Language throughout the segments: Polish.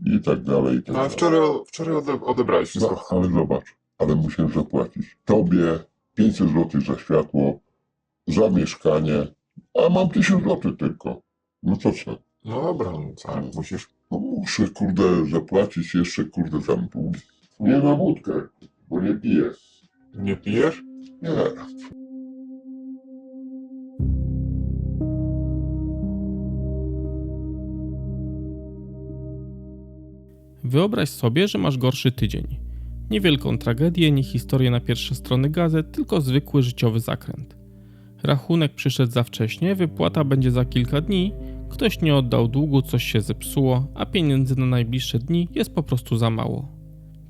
i tak dalej, i tak No ale dalej. wczoraj odebrałeś wszystko. No, ale zobacz, ale musiałem zapłacić tobie 500 zł za światło, za mieszkanie, a mam 1000 zł tylko. No to co? No dobra, no tak, musisz. No muszę, kurde, zapłacić jeszcze, kurde, tam długi. Nie na wódkę, bo nie piję. Nie pijesz? Nie. Wyobraź sobie, że masz gorszy tydzień. Niewielką tragedię, nie historię na pierwsze strony gazet, tylko zwykły życiowy zakręt. Rachunek przyszedł za wcześnie, wypłata będzie za kilka dni, ktoś nie oddał długu, coś się zepsuło, a pieniędzy na najbliższe dni jest po prostu za mało.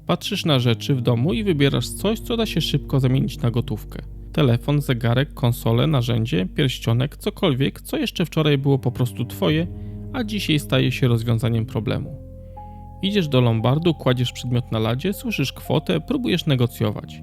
Patrzysz na rzeczy w domu i wybierasz coś, co da się szybko zamienić na gotówkę. Telefon, zegarek, konsolę, narzędzie, pierścionek, cokolwiek, co jeszcze wczoraj było po prostu twoje, a dzisiaj staje się rozwiązaniem problemu. Idziesz do lombardu, kładziesz przedmiot na ladzie, słyszysz kwotę, próbujesz negocjować.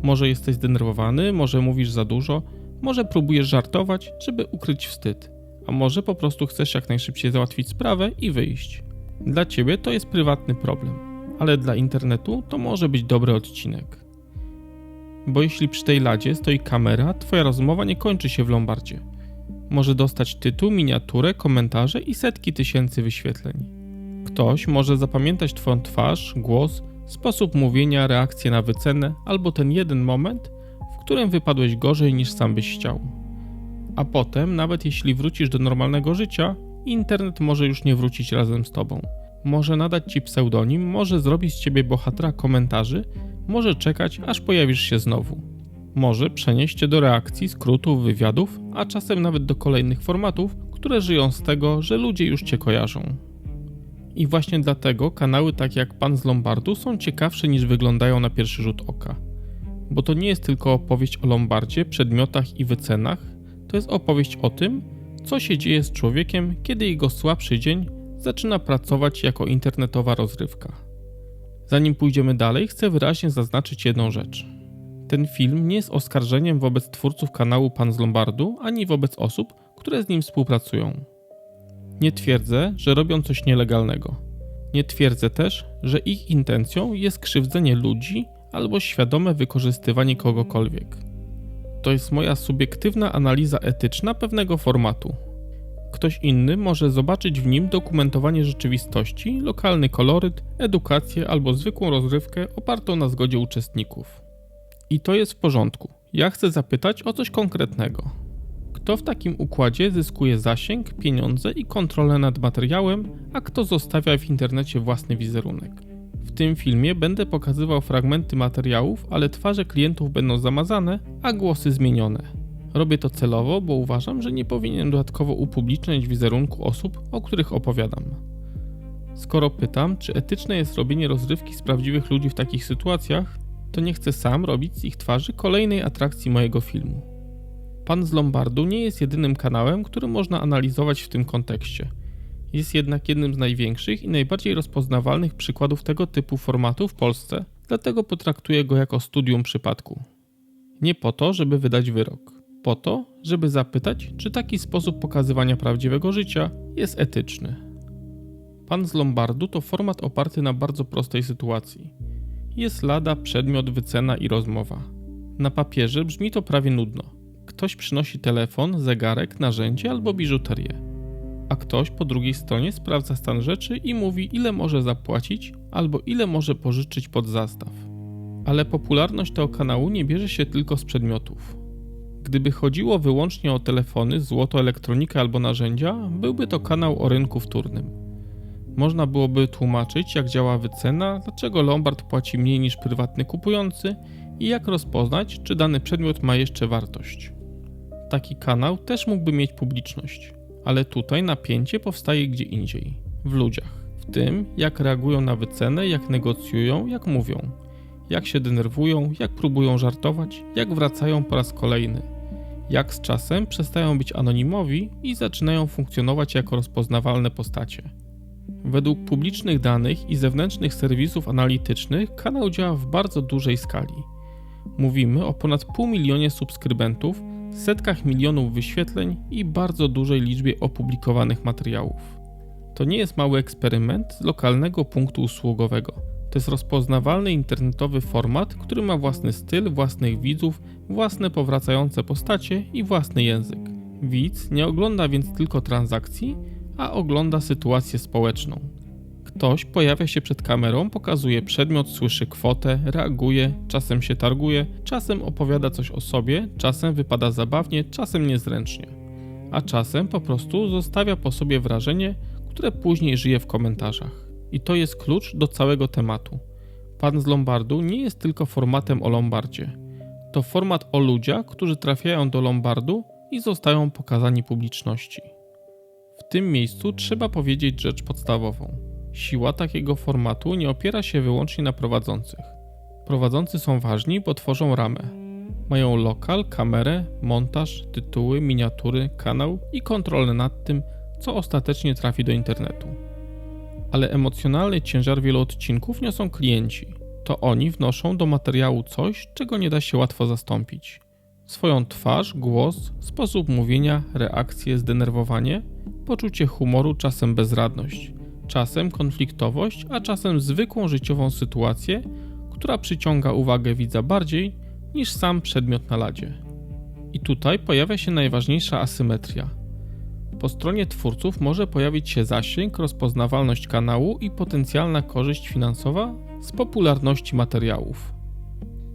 Może jesteś zdenerwowany, może mówisz za dużo, może próbujesz żartować, żeby ukryć wstyd, a może po prostu chcesz jak najszybciej załatwić sprawę i wyjść. Dla ciebie to jest prywatny problem, ale dla internetu to może być dobry odcinek. Bo jeśli przy tej ladzie stoi kamera, twoja rozmowa nie kończy się w lombardzie. Może dostać tytuł, miniaturę, komentarze i setki tysięcy wyświetleń. Ktoś może zapamiętać twoją twarz, głos, sposób mówienia, reakcję na wycenę albo ten jeden moment, w którym wypadłeś gorzej niż sam byś chciał. A potem, nawet jeśli wrócisz do normalnego życia, internet może już nie wrócić razem z tobą. Może nadać ci pseudonim, może zrobić z ciebie bohatera komentarzy, może czekać, aż pojawisz się znowu. Może przenieść cię do reakcji, skrótów, wywiadów, a czasem nawet do kolejnych formatów, które żyją z tego, że ludzie już cię kojarzą. I właśnie dlatego kanały takie jak Pan z Lombardu są ciekawsze niż wyglądają na pierwszy rzut oka. Bo to nie jest tylko opowieść o lombardzie, przedmiotach i wycenach, to jest opowieść o tym, co się dzieje z człowiekiem, kiedy jego słabszy dzień zaczyna pracować jako internetowa rozrywka. Zanim pójdziemy dalej, chcę wyraźnie zaznaczyć jedną rzecz. Ten film nie jest oskarżeniem wobec twórców kanału Pan z Lombardu, ani wobec osób, które z nim współpracują. Nie twierdzę, że robią coś nielegalnego. Nie twierdzę też, że ich intencją jest krzywdzenie ludzi albo świadome wykorzystywanie kogokolwiek. To jest moja subiektywna analiza etyczna pewnego formatu. Ktoś inny może zobaczyć w nim dokumentowanie rzeczywistości, lokalny koloryt, edukację albo zwykłą rozrywkę opartą na zgodzie uczestników. I to jest w porządku. Ja chcę zapytać o coś konkretnego. Kto w takim układzie zyskuje zasięg, pieniądze i kontrolę nad materiałem, a kto zostawia w internecie własny wizerunek? W tym filmie będę pokazywał fragmenty materiałów, ale twarze klientów będą zamazane, a głosy zmienione. Robię to celowo, bo uważam, że nie powinienem dodatkowo upubliczniać wizerunku osób, o których opowiadam. Skoro pytam, czy etyczne jest robienie rozrywki z prawdziwych ludzi w takich sytuacjach, to nie chcę sam robić z ich twarzy kolejnej atrakcji mojego filmu. Pan z Lombardu nie jest jedynym kanałem, który można analizować w tym kontekście. Jest jednak jednym z największych i najbardziej rozpoznawalnych przykładów tego typu formatu w Polsce, dlatego potraktuję go jako studium przypadku. Nie po to, żeby wydać wyrok. Po to, żeby zapytać, czy taki sposób pokazywania prawdziwego życia jest etyczny. Pan z Lombardu to format oparty na bardzo prostej sytuacji. Jest lada, przedmiot, wycena i rozmowa. Na papierze brzmi to prawie nudno. Ktoś przynosi telefon, zegarek, narzędzie albo biżuterię. A ktoś po drugiej stronie sprawdza stan rzeczy i mówi, ile może zapłacić albo ile może pożyczyć pod zastaw. Ale popularność tego kanału nie bierze się tylko z przedmiotów. Gdyby chodziło wyłącznie o telefony, złoto, elektronikę albo narzędzia, byłby to kanał o rynku wtórnym. Można byłoby tłumaczyć, jak działa wycena, dlaczego lombard płaci mniej niż prywatny kupujący i jak rozpoznać, czy dany przedmiot ma jeszcze wartość. Taki kanał też mógłby mieć publiczność, ale tutaj napięcie powstaje gdzie indziej, w ludziach. W tym, jak reagują na wycenę, jak negocjują, jak mówią, jak się denerwują, jak próbują żartować, jak wracają po raz kolejny, jak z czasem przestają być anonimowi i zaczynają funkcjonować jako rozpoznawalne postacie. Według publicznych danych i zewnętrznych serwisów analitycznych kanał działa w bardzo dużej skali. Mówimy o ponad 500 000 subskrybentów, setkach milionów wyświetleń i bardzo dużej liczbie opublikowanych materiałów. To nie jest mały eksperyment z lokalnego punktu usługowego. To jest rozpoznawalny internetowy format, który ma własny styl, własnych widzów, własne powracające postacie i własny język. Widz nie ogląda więc tylko transakcji, a ogląda sytuację społeczną. Ktoś pojawia się przed kamerą, pokazuje przedmiot, słyszy kwotę, reaguje, czasem się targuje, czasem opowiada coś o sobie, czasem wypada zabawnie, czasem niezręcznie. A czasem po prostu zostawia po sobie wrażenie, które później żyje w komentarzach. I to jest klucz do całego tematu. Pan z Lombardu nie jest tylko formatem o Lombardzie. To format o ludziach, którzy trafiają do Lombardu i zostają pokazani publiczności. W tym miejscu trzeba powiedzieć rzecz podstawową. Siła takiego formatu nie opiera się wyłącznie na prowadzących. Prowadzący są ważni, bo tworzą ramę. Mają lokal, kamerę, montaż, tytuły, miniatury, kanał i kontrolę nad tym, co ostatecznie trafi do internetu. Ale emocjonalny ciężar wielu odcinków niosą klienci. To oni wnoszą do materiału coś, czego nie da się łatwo zastąpić. Swoją twarz, głos, sposób mówienia, reakcje, zdenerwowanie, poczucie humoru, czasem bezradność, czasem konfliktowość, a czasem zwykłą życiową sytuację, która przyciąga uwagę widza bardziej niż sam przedmiot na ladzie. I tutaj pojawia się najważniejsza asymetria. Po stronie twórców może pojawić się zasięg, rozpoznawalność kanału i potencjalna korzyść finansowa z popularności materiałów.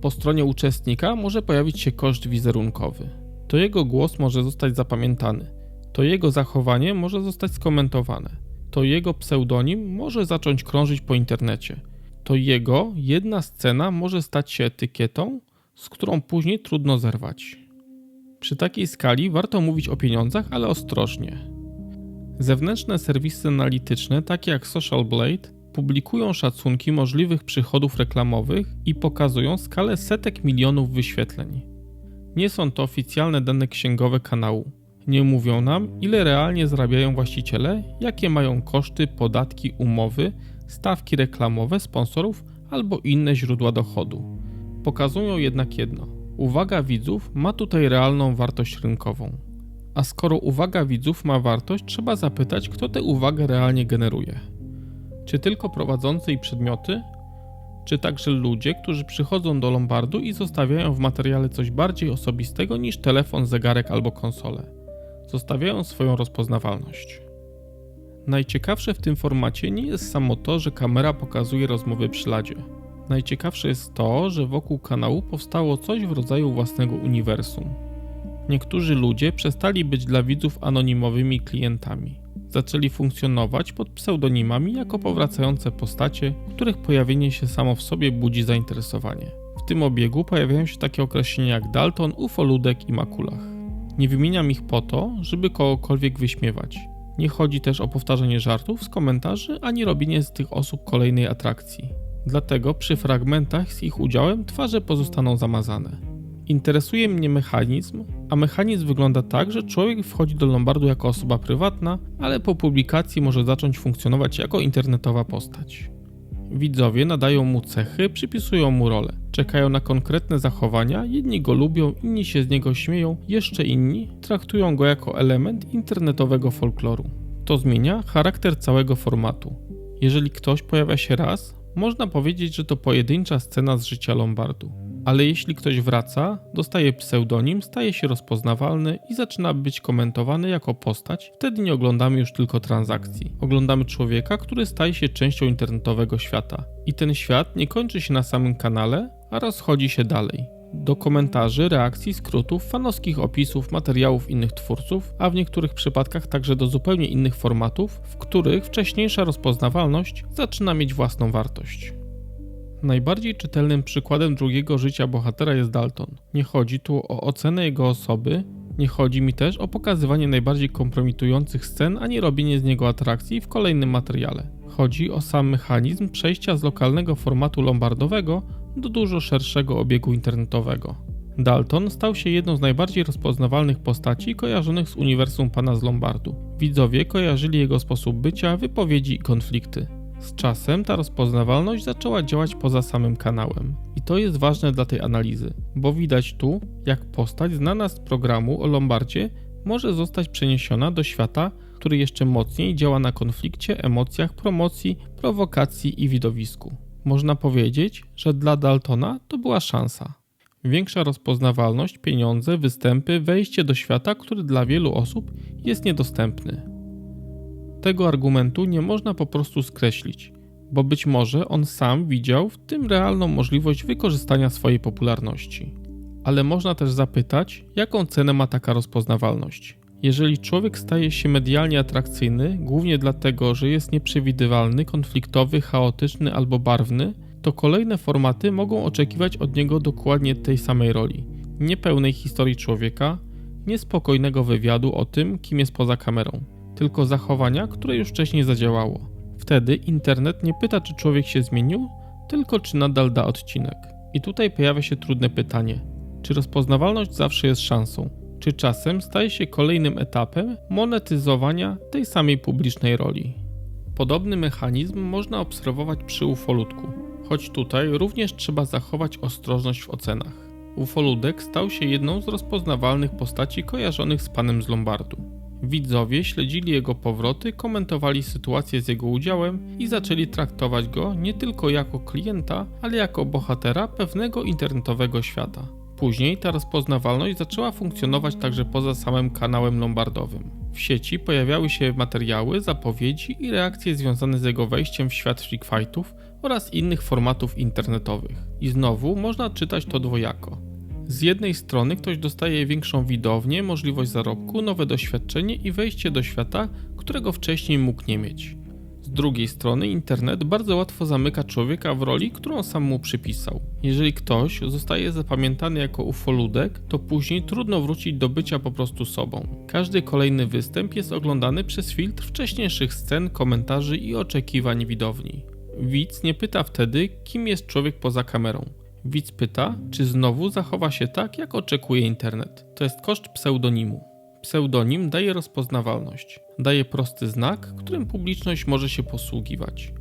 Po stronie uczestnika może pojawić się koszt wizerunkowy. To jego głos może zostać zapamiętany. To jego zachowanie może zostać skomentowane. To jego pseudonim może zacząć krążyć po internecie. To jego jedna scena może stać się etykietą, z którą później trudno zerwać. Przy takiej skali warto mówić o pieniądzach, ale ostrożnie. Zewnętrzne serwisy analityczne, takie jak Social Blade, publikują szacunki możliwych przychodów reklamowych i pokazują skalę setek milionów wyświetleń. Nie są to oficjalne dane księgowe kanału. Nie mówią nam, ile realnie zarabiają właściciele, jakie mają koszty, podatki, umowy, stawki reklamowe sponsorów albo inne źródła dochodu. Pokazują jednak jedno. Uwaga widzów ma tutaj realną wartość rynkową. A skoro uwaga widzów ma wartość, trzeba zapytać, kto tę uwagę realnie generuje. Czy tylko prowadzący i przedmioty? Czy także ludzie, którzy przychodzą do Lombardu i zostawiają w materiale coś bardziej osobistego niż telefon, zegarek albo konsolę? Zostawiają swoją rozpoznawalność. Najciekawsze w tym formacie nie jest samo to, że kamera pokazuje rozmowy przy ladzie. Najciekawsze jest to, że wokół kanału powstało coś w rodzaju własnego uniwersum. Niektórzy ludzie przestali być dla widzów anonimowymi klientami. Zaczęli funkcjonować pod pseudonimami jako powracające postacie, których pojawienie się samo w sobie budzi zainteresowanie. W tym obiegu pojawiają się takie określenia jak Dalton, ufoludek i makulach. Nie wymieniam ich po to, żeby kogokolwiek wyśmiewać. Nie chodzi też o powtarzanie żartów z komentarzy, ani robienie z tych osób kolejnej atrakcji. Dlatego przy fragmentach z ich udziałem twarze pozostaną zamazane. Interesuje mnie mechanizm, a mechanizm wygląda tak, że człowiek wchodzi do Lombardu jako osoba prywatna, ale po publikacji może zacząć funkcjonować jako internetowa postać. Widzowie nadają mu cechy, przypisują mu rolę, czekają na konkretne zachowania, jedni go lubią, inni się z niego śmieją, jeszcze inni traktują go jako element internetowego folkloru. To zmienia charakter całego formatu. Jeżeli ktoś pojawia się raz, można powiedzieć, że to pojedyncza scena z życia Lombardu. Ale jeśli ktoś wraca, dostaje pseudonim, staje się rozpoznawalny i zaczyna być komentowany jako postać, wtedy nie oglądamy już tylko transakcji. Oglądamy człowieka, który staje się częścią internetowego świata. I ten świat nie kończy się na samym kanale, a rozchodzi się dalej. Do komentarzy, reakcji, skrótów, fanowskich opisów, materiałów innych twórców, a w niektórych przypadkach także do zupełnie innych formatów, w których wcześniejsza rozpoznawalność zaczyna mieć własną wartość. Najbardziej czytelnym przykładem drugiego życia bohatera jest Dalton. Nie chodzi tu o ocenę jego osoby, nie chodzi mi też o pokazywanie najbardziej kompromitujących scen, ani robienie z niego atrakcji w kolejnym materiale. Chodzi o sam mechanizm przejścia z lokalnego formatu lombardowego do dużo szerszego obiegu internetowego. Dalton stał się jedną z najbardziej rozpoznawalnych postaci kojarzonych z uniwersum pana z Lombardu. Widzowie kojarzyli jego sposób bycia, wypowiedzi i konflikty. Z czasem ta rozpoznawalność zaczęła działać poza samym kanałem. I to jest ważne dla tej analizy, bo widać tu, jak postać znana z programu o Lombardzie może zostać przeniesiona do świata, który jeszcze mocniej działa na konflikcie, emocjach, promocji, prowokacji i widowisku. Można powiedzieć, że dla Daltona to była szansa. Większa rozpoznawalność, pieniądze, występy, wejście do świata, który dla wielu osób jest niedostępny. Tego argumentu nie można po prostu skreślić, bo być może on sam widział w tym realną możliwość wykorzystania swojej popularności. Ale można też zapytać, jaką cenę ma taka rozpoznawalność. Jeżeli człowiek staje się medialnie atrakcyjny, głównie dlatego, że jest nieprzewidywalny, konfliktowy, chaotyczny albo barwny, to kolejne formaty mogą oczekiwać od niego dokładnie tej samej roli. Niepełnej historii człowieka, niespokojnego wywiadu o tym, kim jest poza kamerą, tylko zachowania, które już wcześniej zadziałało. Wtedy internet nie pyta, czy człowiek się zmienił, tylko czy nadal da odcinek. I tutaj pojawia się trudne pytanie. Czy rozpoznawalność zawsze jest szansą? Czy czasem staje się kolejnym etapem monetyzowania tej samej publicznej roli? Podobny mechanizm można obserwować przy ufolutku, choć tutaj również trzeba zachować ostrożność w ocenach. Ufoludek stał się jedną z rozpoznawalnych postaci kojarzonych z panem z Lombardu. Widzowie śledzili jego powroty, komentowali sytuację z jego udziałem i zaczęli traktować go nie tylko jako klienta, ale jako bohatera pewnego internetowego świata. Później ta rozpoznawalność zaczęła funkcjonować także poza samym kanałem lombardowym. W sieci pojawiały się materiały, zapowiedzi i reakcje związane z jego wejściem w świat freak fightów oraz innych formatów internetowych. I znowu można czytać to dwojako. Z jednej strony ktoś dostaje większą widownię, możliwość zarobku, nowe doświadczenie i wejście do świata, którego wcześniej mógł nie mieć. Z drugiej strony internet bardzo łatwo zamyka człowieka w roli, którą sam mu przypisał. Jeżeli ktoś zostaje zapamiętany jako ufoludek, to później trudno wrócić do bycia po prostu sobą. Każdy kolejny występ jest oglądany przez filtr wcześniejszych scen, komentarzy i oczekiwań widowni. Widz nie pyta wtedy, kim jest człowiek poza kamerą. Widz pyta, czy znowu zachowa się tak, jak oczekuje internet. To jest koszt pseudonimu. Pseudonim daje rozpoznawalność. Daje prosty znak, którym publiczność może się posługiwać.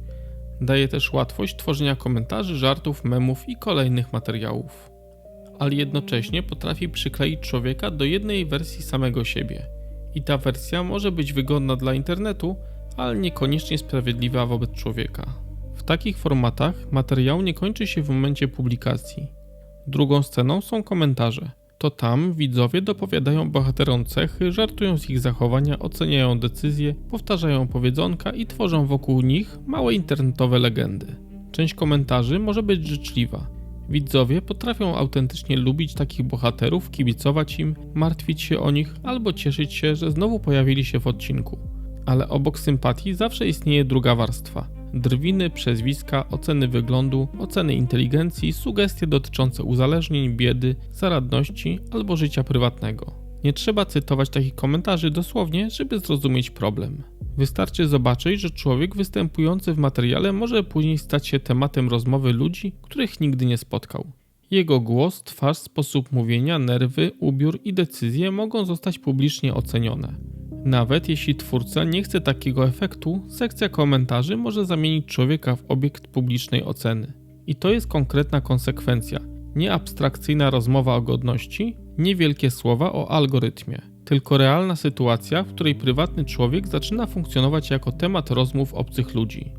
Daje też łatwość tworzenia komentarzy, żartów, memów i kolejnych materiałów. Ale jednocześnie potrafi przykleić człowieka do jednej wersji samego siebie. I ta wersja może być wygodna dla internetu, ale niekoniecznie sprawiedliwa wobec człowieka. W takich formatach materiał nie kończy się w momencie publikacji. Drugą sceną są komentarze. To tam widzowie dopowiadają bohaterom cechy, żartują z ich zachowania, oceniają decyzje, powtarzają powiedzonka i tworzą wokół nich małe internetowe legendy. Część komentarzy może być życzliwa. Widzowie potrafią autentycznie lubić takich bohaterów, kibicować im, martwić się o nich albo cieszyć się, że znowu pojawili się w odcinku. Ale obok sympatii zawsze istnieje druga warstwa. Drwiny, przezwiska, oceny wyglądu, oceny inteligencji, sugestie dotyczące uzależnień, biedy, zaradności albo życia prywatnego. Nie trzeba cytować takich komentarzy dosłownie, żeby zrozumieć problem. Wystarczy zobaczyć, że człowiek występujący w materiale może później stać się tematem rozmowy ludzi, których nigdy nie spotkał. Jego głos, twarz, sposób mówienia, nerwy, ubiór i decyzje mogą zostać publicznie ocenione. Nawet jeśli twórca nie chce takiego efektu, sekcja komentarzy może zamienić człowieka w obiekt publicznej oceny. I to jest konkretna konsekwencja. Nie abstrakcyjna rozmowa o godności, nie wielkie słowa o algorytmie, tylko realna sytuacja, w której prywatny człowiek zaczyna funkcjonować jako temat rozmów obcych ludzi.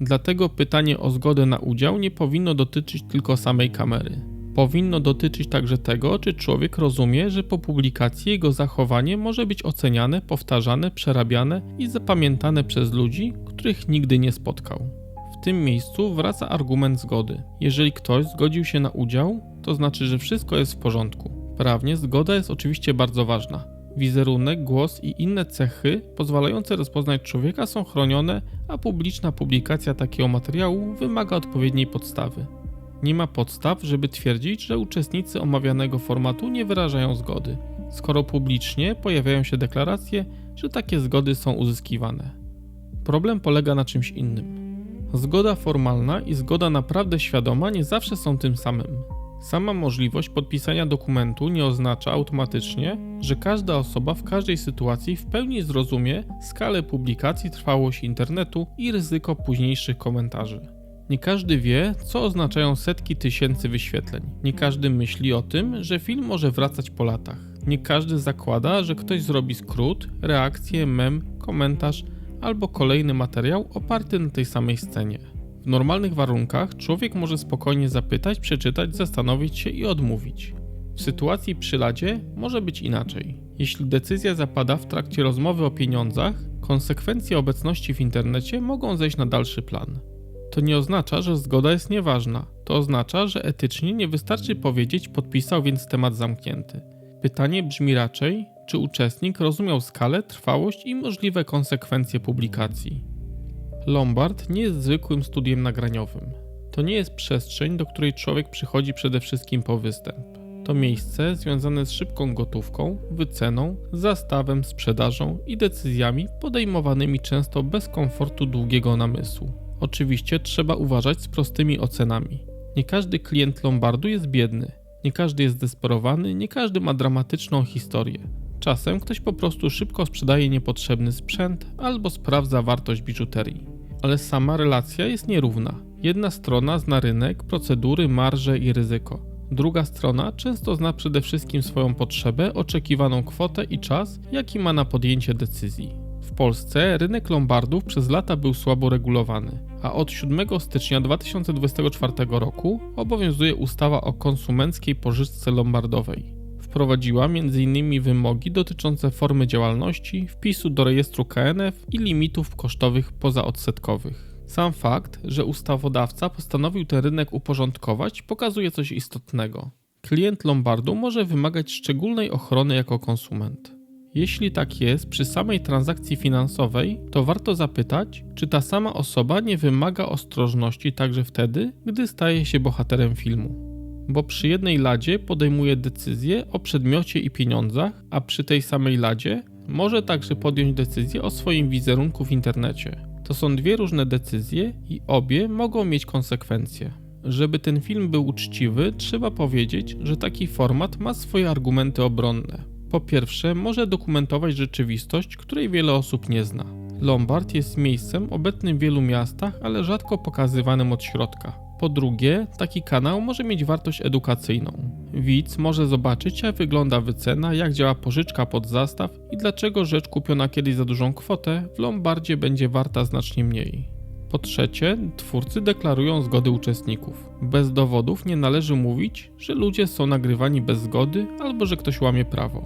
Dlatego pytanie o zgodę na udział nie powinno dotyczyć tylko samej kamery. Powinno dotyczyć także tego, czy człowiek rozumie, że po publikacji jego zachowanie może być oceniane, powtarzane, przerabiane i zapamiętane przez ludzi, których nigdy nie spotkał. W tym miejscu wraca argument zgody. Jeżeli ktoś zgodził się na udział, to znaczy, że wszystko jest w porządku. Prawnie zgoda jest oczywiście bardzo ważna. Wizerunek, głos i inne cechy pozwalające rozpoznać człowieka są chronione, a publiczna publikacja takiego materiału wymaga odpowiedniej podstawy. Nie ma podstaw, żeby twierdzić, że uczestnicy omawianego formatu nie wyrażają zgody, skoro publicznie pojawiają się deklaracje, że takie zgody są uzyskiwane. Problem polega na czymś innym. Zgoda formalna i zgoda naprawdę świadoma nie zawsze są tym samym. Sama możliwość podpisania dokumentu nie oznacza automatycznie, że każda osoba w każdej sytuacji w pełni zrozumie skalę publikacji, trwałość internetu i ryzyko późniejszych komentarzy. Nie każdy wie, co oznaczają setki tysięcy wyświetleń. Nie każdy myśli o tym, że film może wracać po latach. Nie każdy zakłada, że ktoś zrobi skrót, reakcję, mem, komentarz albo kolejny materiał oparty na tej samej scenie. W normalnych warunkach człowiek może spokojnie zapytać, przeczytać, zastanowić się i odmówić. W sytuacji przy ladzie może być inaczej. Jeśli decyzja zapada w trakcie rozmowy o pieniądzach, konsekwencje obecności w internecie mogą zejść na dalszy plan. To nie oznacza, że zgoda jest nieważna. To oznacza, że etycznie nie wystarczy powiedzieć podpisał, więc temat zamknięty. Pytanie brzmi raczej, czy uczestnik rozumiał skalę, trwałość i możliwe konsekwencje publikacji. Lombard nie jest zwykłym studiem nagraniowym. To nie jest przestrzeń, do której człowiek przychodzi przede wszystkim po występ. To miejsce związane z szybką gotówką, wyceną, zastawem, sprzedażą i decyzjami podejmowanymi często bez komfortu długiego namysłu. Oczywiście trzeba uważać z prostymi ocenami. Nie każdy klient Lombardu jest biedny, nie każdy jest zdesperowany, nie każdy ma dramatyczną historię. Czasem ktoś po prostu szybko sprzedaje niepotrzebny sprzęt albo sprawdza wartość biżuterii. Ale sama relacja jest nierówna. Jedna strona zna rynek, procedury, marże i ryzyko. Druga strona często zna przede wszystkim swoją potrzebę, oczekiwaną kwotę i czas, jaki ma na podjęcie decyzji. W Polsce rynek lombardów przez lata był słabo regulowany, a od 7 stycznia 2024 roku obowiązuje ustawa o konsumenckiej pożyczce lombardowej. Wprowadziła m.in. wymogi dotyczące formy działalności, wpisu do rejestru KNF i limitów kosztowych pozaodsetkowych. Sam fakt, że ustawodawca postanowił ten rynek uporządkować, pokazuje coś istotnego. Klient lombardu może wymagać szczególnej ochrony jako konsument. Jeśli tak jest przy samej transakcji finansowej, to warto zapytać, czy ta sama osoba nie wymaga ostrożności także wtedy, gdy staje się bohaterem filmu. Bo przy jednej ladzie podejmuje decyzję o przedmiocie i pieniądzach, a przy tej samej ladzie może także podjąć decyzję o swoim wizerunku w internecie. To są dwie różne decyzje i obie mogą mieć konsekwencje. Żeby ten film był uczciwy, trzeba powiedzieć, że taki format ma swoje argumenty obronne. Po pierwsze, może dokumentować rzeczywistość, której wiele osób nie zna. Lombard jest miejscem obecnym w wielu miastach, ale rzadko pokazywanym od środka. Po drugie, taki kanał może mieć wartość edukacyjną. Widz może zobaczyć, jak wygląda wycena, jak działa pożyczka pod zastaw i dlaczego rzecz kupiona kiedyś za dużą kwotę w Lombardzie będzie warta znacznie mniej. Po trzecie, twórcy deklarują zgody uczestników. Bez dowodów nie należy mówić, że ludzie są nagrywani bez zgody albo że ktoś łamie prawo.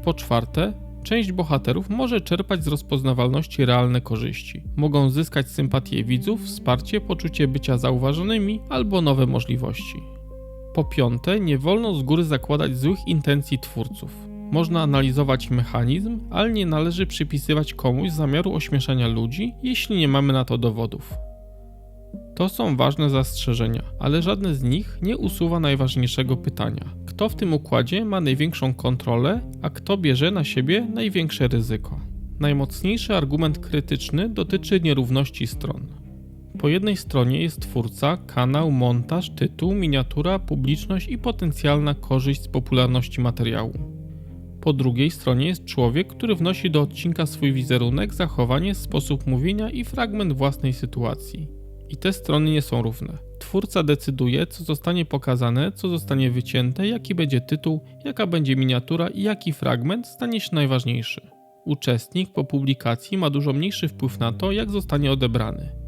Po czwarte, część bohaterów może czerpać z rozpoznawalności realne korzyści. Mogą zyskać sympatię widzów, wsparcie, poczucie bycia zauważonymi albo nowe możliwości. Po piąte, nie wolno z góry zakładać złych intencji twórców. Można analizować mechanizm, ale nie należy przypisywać komuś zamiaru ośmieszania ludzi, jeśli nie mamy na to dowodów. To są ważne zastrzeżenia, ale żadne z nich nie usuwa najważniejszego pytania. Kto w tym układzie ma największą kontrolę, a kto bierze na siebie największe ryzyko? Najmocniejszy argument krytyczny dotyczy nierówności stron. Po jednej stronie jest twórca, kanał, montaż, tytuł, miniatura, publiczność i potencjalna korzyść z popularności materiału. Po drugiej stronie jest człowiek, który wnosi do odcinka swój wizerunek, zachowanie, sposób mówienia i fragment własnej sytuacji. I te strony nie są równe. Twórca decyduje, co zostanie pokazane, co zostanie wycięte, jaki będzie tytuł, jaka będzie miniatura i jaki fragment stanie się najważniejszy. Uczestnik po publikacji ma dużo mniejszy wpływ na to, jak zostanie odebrany.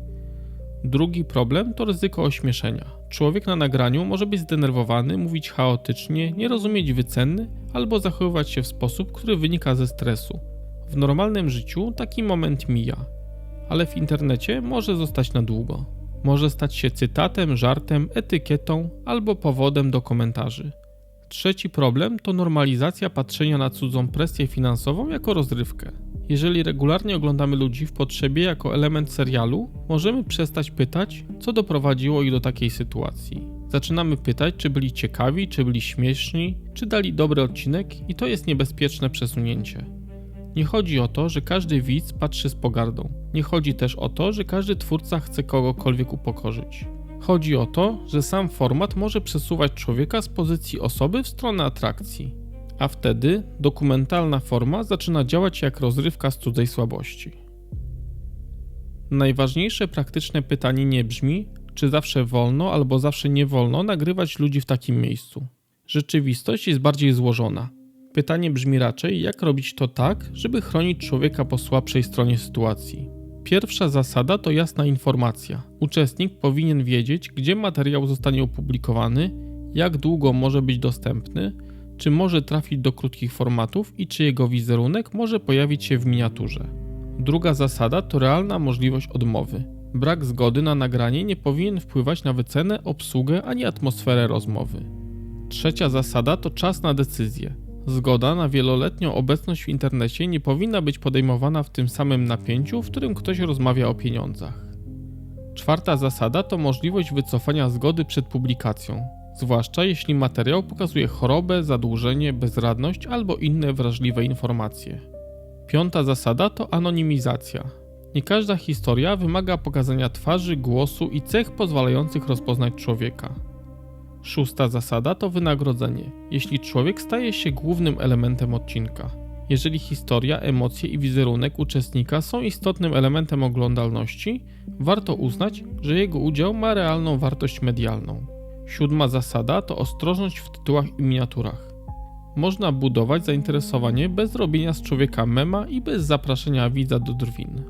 Drugi problem to ryzyko ośmieszenia. Człowiek na nagraniu może być zdenerwowany, mówić chaotycznie, nie rozumieć wyceny albo zachowywać się w sposób, który wynika ze stresu. W normalnym życiu taki moment mija, ale w internecie może zostać na długo. Może stać się cytatem, żartem, etykietą albo powodem do komentarzy. Trzeci problem to normalizacja patrzenia na cudzą presję finansową jako rozrywkę. Jeżeli regularnie oglądamy ludzi w potrzebie jako element serialu, możemy przestać pytać, co doprowadziło ich do takiej sytuacji. Zaczynamy pytać, czy byli ciekawi, czy byli śmieszni, czy dali dobry odcinek i to jest niebezpieczne przesunięcie. Nie chodzi o to, że każdy widz patrzy z pogardą. Nie chodzi też o to, że każdy twórca chce kogokolwiek upokorzyć. Chodzi o to, że sam format może przesuwać człowieka z pozycji osoby w stronę atrakcji. A wtedy dokumentalna forma zaczyna działać jak rozrywka z cudzej słabości. Najważniejsze praktyczne pytanie nie brzmi, czy zawsze wolno albo zawsze nie wolno nagrywać ludzi w takim miejscu. Rzeczywistość jest bardziej złożona. Pytanie brzmi raczej, jak robić to tak, żeby chronić człowieka po słabszej stronie sytuacji. Pierwsza zasada to jasna informacja. Uczestnik powinien wiedzieć, gdzie materiał zostanie opublikowany, jak długo może być dostępny, czy może trafić do krótkich formatów i czy jego wizerunek może pojawić się w miniaturze. Druga zasada to realna możliwość odmowy. Brak zgody na nagranie nie powinien wpływać na wycenę, obsługę ani atmosferę rozmowy. Trzecia zasada to czas na decyzję. Zgoda na wieloletnią obecność w internecie nie powinna być podejmowana w tym samym napięciu, w którym ktoś rozmawia o pieniądzach. Czwarta zasada to możliwość wycofania zgody przed publikacją, zwłaszcza jeśli materiał pokazuje chorobę, zadłużenie, bezradność albo inne wrażliwe informacje. Piąta zasada to anonimizacja. Nie każda historia wymaga pokazania twarzy, głosu i cech pozwalających rozpoznać człowieka. Szósta zasada to wynagrodzenie, jeśli człowiek staje się głównym elementem odcinka. Jeżeli historia, emocje i wizerunek uczestnika są istotnym elementem oglądalności, warto uznać, że jego udział ma realną wartość medialną. Siódma zasada to ostrożność w tytułach i miniaturach. Można budować zainteresowanie bez robienia z człowieka mema i bez zapraszania widza do drwin.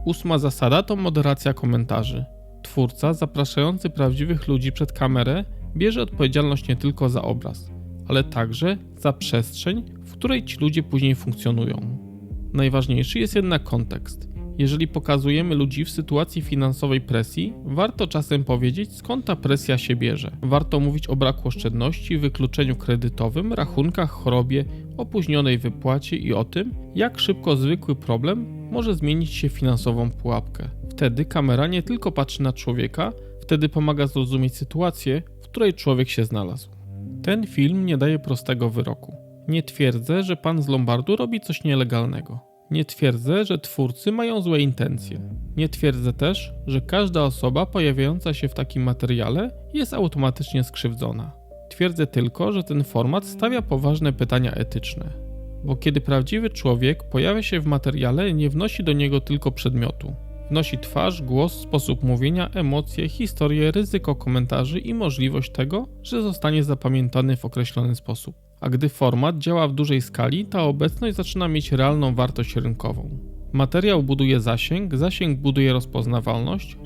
Ósma zasada to moderacja komentarzy. Twórca zapraszający prawdziwych ludzi przed kamerę bierze odpowiedzialność nie tylko za obraz, ale także za przestrzeń, w której ci ludzie później funkcjonują. Najważniejszy jest jednak kontekst. Jeżeli pokazujemy ludzi w sytuacji finansowej presji, warto czasem powiedzieć, skąd ta presja się bierze. Warto mówić o braku oszczędności, wykluczeniu kredytowym, rachunkach, chorobie, opóźnionej wypłacie i o tym, jak szybko zwykły problem może zmienić się w finansową pułapkę. Wtedy kamera nie tylko patrzy na człowieka, wtedy pomaga zrozumieć sytuację, w której człowiek się znalazł. Ten film nie daje prostego wyroku. Nie twierdzę, że pan z Lombardu robi coś nielegalnego. Nie twierdzę, że twórcy mają złe intencje. Nie twierdzę też, że każda osoba pojawiająca się w takim materiale jest automatycznie skrzywdzona. Twierdzę tylko, że ten format stawia poważne pytania etyczne. Bo kiedy prawdziwy człowiek pojawia się w materiale, nie wnosi do niego tylko przedmiotu. Wnosi twarz, głos, sposób mówienia, emocje, historię, ryzyko komentarzy i możliwość tego, że zostanie zapamiętany w określony sposób. A gdy format działa w dużej skali, ta obecność zaczyna mieć realną wartość rynkową. Materiał buduje zasięg, zasięg buduje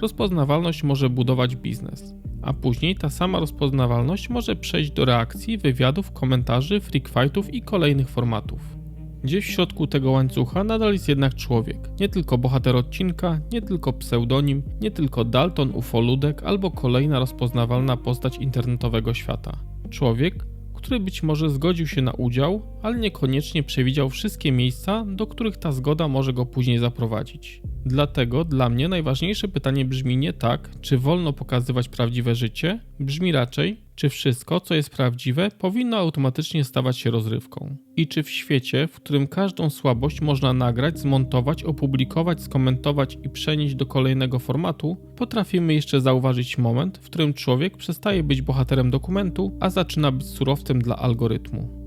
rozpoznawalność może budować biznes. A później ta sama rozpoznawalność może przejść do reakcji, wywiadów, komentarzy, freakfightów i kolejnych formatów. Gdzieś w środku tego łańcucha nadal jest jednak człowiek. Nie tylko bohater odcinka, nie tylko pseudonim, nie tylko Dalton, ufoludek albo kolejna rozpoznawalna postać internetowego świata. Człowiek, który być może zgodził się na udział, ale niekoniecznie przewidział wszystkie miejsca, do których ta zgoda może go później zaprowadzić. Dlatego dla mnie najważniejsze pytanie brzmi nie tak, czy wolno pokazywać prawdziwe życie, brzmi raczej, czy wszystko, co jest prawdziwe, powinno automatycznie stawać się rozrywką. I czy w świecie, w którym każdą słabość można nagrać, zmontować, opublikować, skomentować i przenieść do kolejnego formatu, potrafimy jeszcze zauważyć moment, w którym człowiek przestaje być bohaterem dokumentu, a zaczyna być surowcem dla algorytmu.